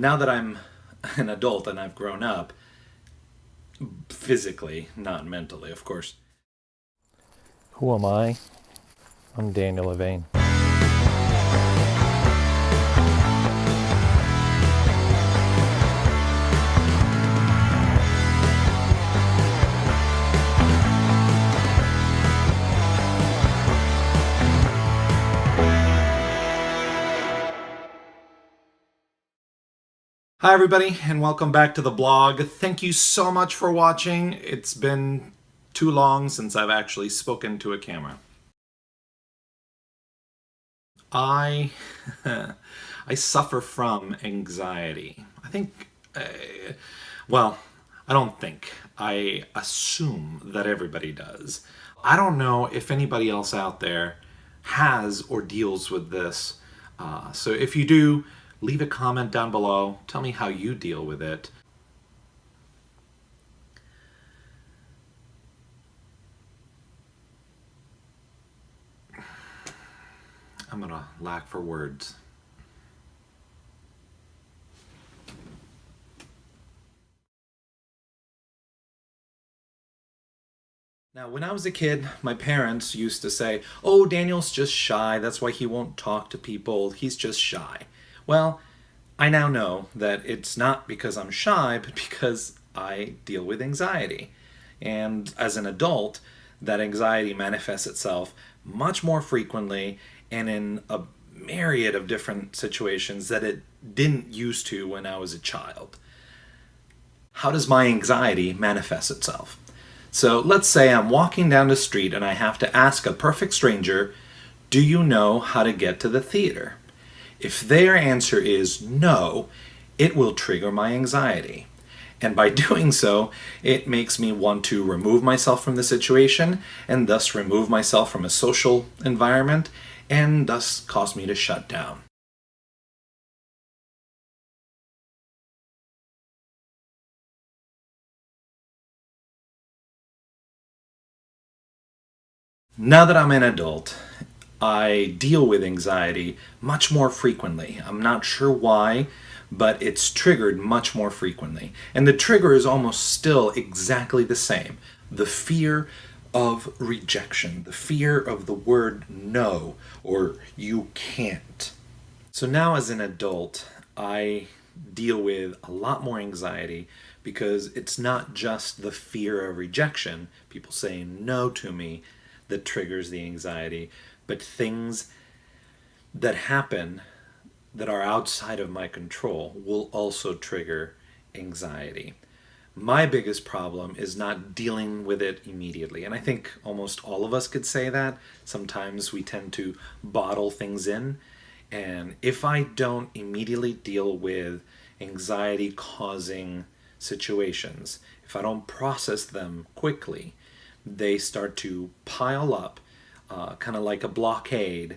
Now that I'm an adult and I've grown up, physically, not mentally, of course. Who am I? I'm Daniel Levain. Hi everybody, and welcome back to the blog. Thank you so much for watching. It's been too long since I've actually spoken to a camera. I suffer from anxiety. Well, I don't think. I assume that everybody does. I don't know if anybody else out there has or deals with this. So if you do, leave a comment down below. Tell me how you deal with it. I'm gonna lack for words. Now, when I was a kid, my parents used to say, "Oh, Daniel's just shy. That's why he won't talk to people. He's just shy." Well, I now know that it's not because I'm shy, but because I deal with anxiety. And as an adult, that anxiety manifests itself much more frequently and in a myriad of different situations that it didn't used to when I was a child. How does my anxiety manifest itself? So let's say I'm walking down the street and I have to ask a perfect stranger, "Do you know how to get to the theater?" If their answer is no, it will trigger my anxiety. And by doing so, it makes me want to remove myself from the situation and thus remove myself from a social environment and thus cause me to shut down. Now that I'm an adult, I deal with anxiety much more frequently. I'm not sure why, but it's triggered much more frequently. And the trigger is almost still exactly the same. The fear of rejection, the fear of the word no, or you can't. So now as an adult, I deal with a lot more anxiety because it's not just the fear of rejection, people saying no to me, that triggers the anxiety, but things that happen that are outside of my control will also trigger anxiety. My biggest problem is not dealing with it immediately. And I think almost all of us could say that. Sometimes we tend to bottle things in. And if I don't immediately deal with anxiety causing situations, if I don't process them quickly, they start to pile up, kind of like a blockade,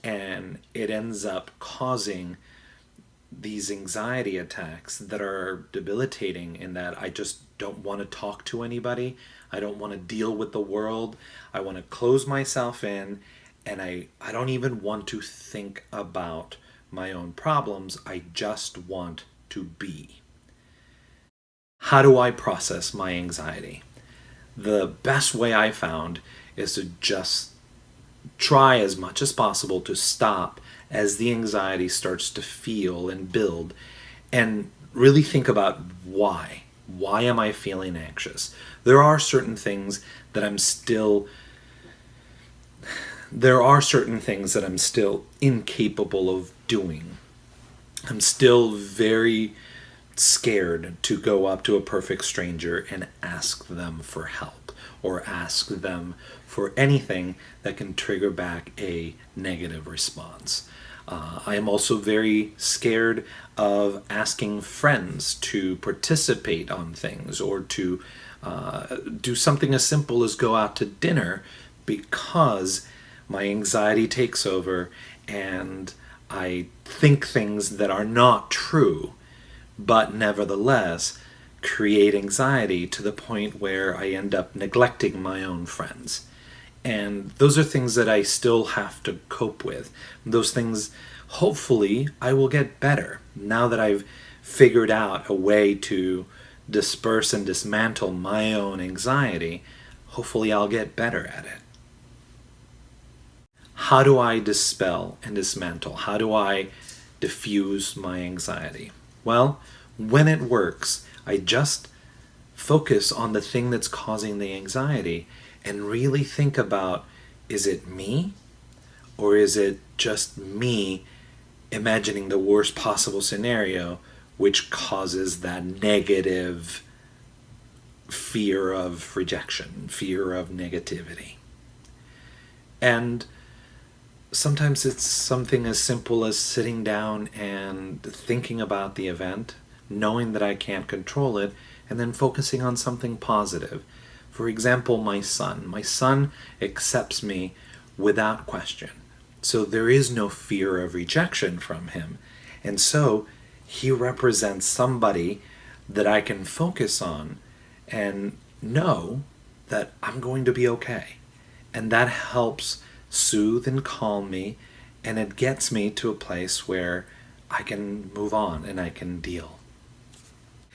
and it ends up causing these anxiety attacks that are debilitating in that I just don't want to talk to anybody. I don't want to deal with the world. I want to close myself in, and I don't even want to think about my own problems. I just want to be. How do I process my anxiety? The best way I found is to just try as much as possible to stop as the anxiety starts to feel and build and really think about why. Why am I feeling anxious? There are certain things that I'm still incapable of doing. I'm still very scared to go up to a perfect stranger and ask them for help or ask them for anything that can trigger back a negative response. I am also very scared of asking friends to participate on things or to do something as simple as go out to dinner because my anxiety takes over and I think things that are not true, but nevertheless create anxiety to the point where I end up neglecting my own friends. And those are things that I still have to cope with. Those things hopefully I will get better now that I've figured out a way to disperse and dismantle my own anxiety. Hopefully I'll get better at it. How do I dispel and dismantle? How do I diffuse my anxiety? Well, when it works, I just focus on the thing that's causing the anxiety and really think about, is it me? Or is it just me imagining the worst possible scenario, which causes that negative fear of rejection, fear of negativity? And sometimes it's something as simple as sitting down and thinking about the event, knowing that I can't control it, and then focusing on something positive. For example, my son. My son accepts me without question. So there is no fear of rejection from him. And so he represents somebody that I can focus on and know that I'm going to be okay. And that helps soothe and calm me, and it gets me to a place where I can move on and I can deal.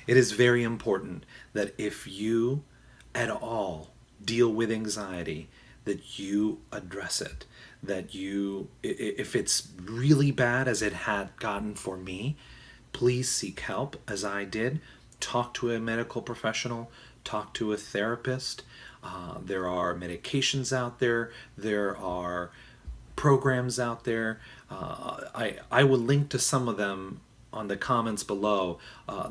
It is very important that if you at all deal with anxiety, that you address it. That you, if it's really bad as it had gotten for me, please seek help as I did. Talk to a medical professional, talk to a therapist. There are medications out there. There are programs out there. I will link to some of them on the comments below.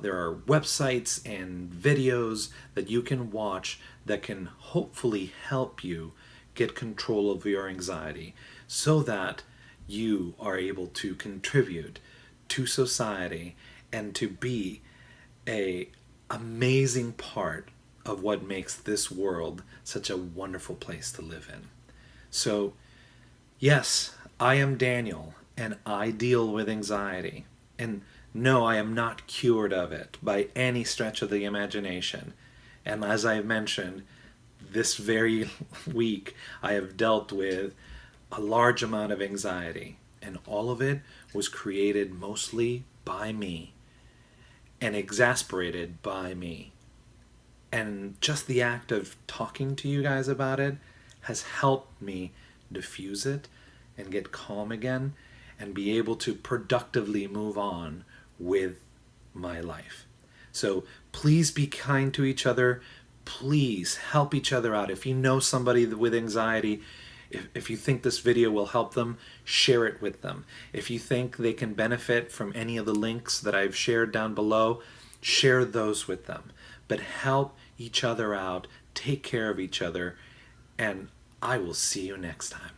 There are websites and videos that you can watch that can hopefully help you get control of your anxiety so that you are able to contribute to society and to be an amazing part of what makes this world such a wonderful place to live in. So, yes, I am Daniel, and I deal with anxiety. And no, I am not cured of it by any stretch of the imagination. And as I mentioned, this very week I have dealt with a large amount of anxiety, and all of it was created mostly by me and exasperated by me. And just the act of talking to you guys about it has helped me diffuse it and get calm again and be able to productively move on with my life. So please be kind to each other. Please help each other out. If you know somebody with anxiety, if you think this video will help them, share it with them. If you think they can benefit from any of the links that I've shared down below, share those with them. But help each other out, take care of each other, and I will see you next time.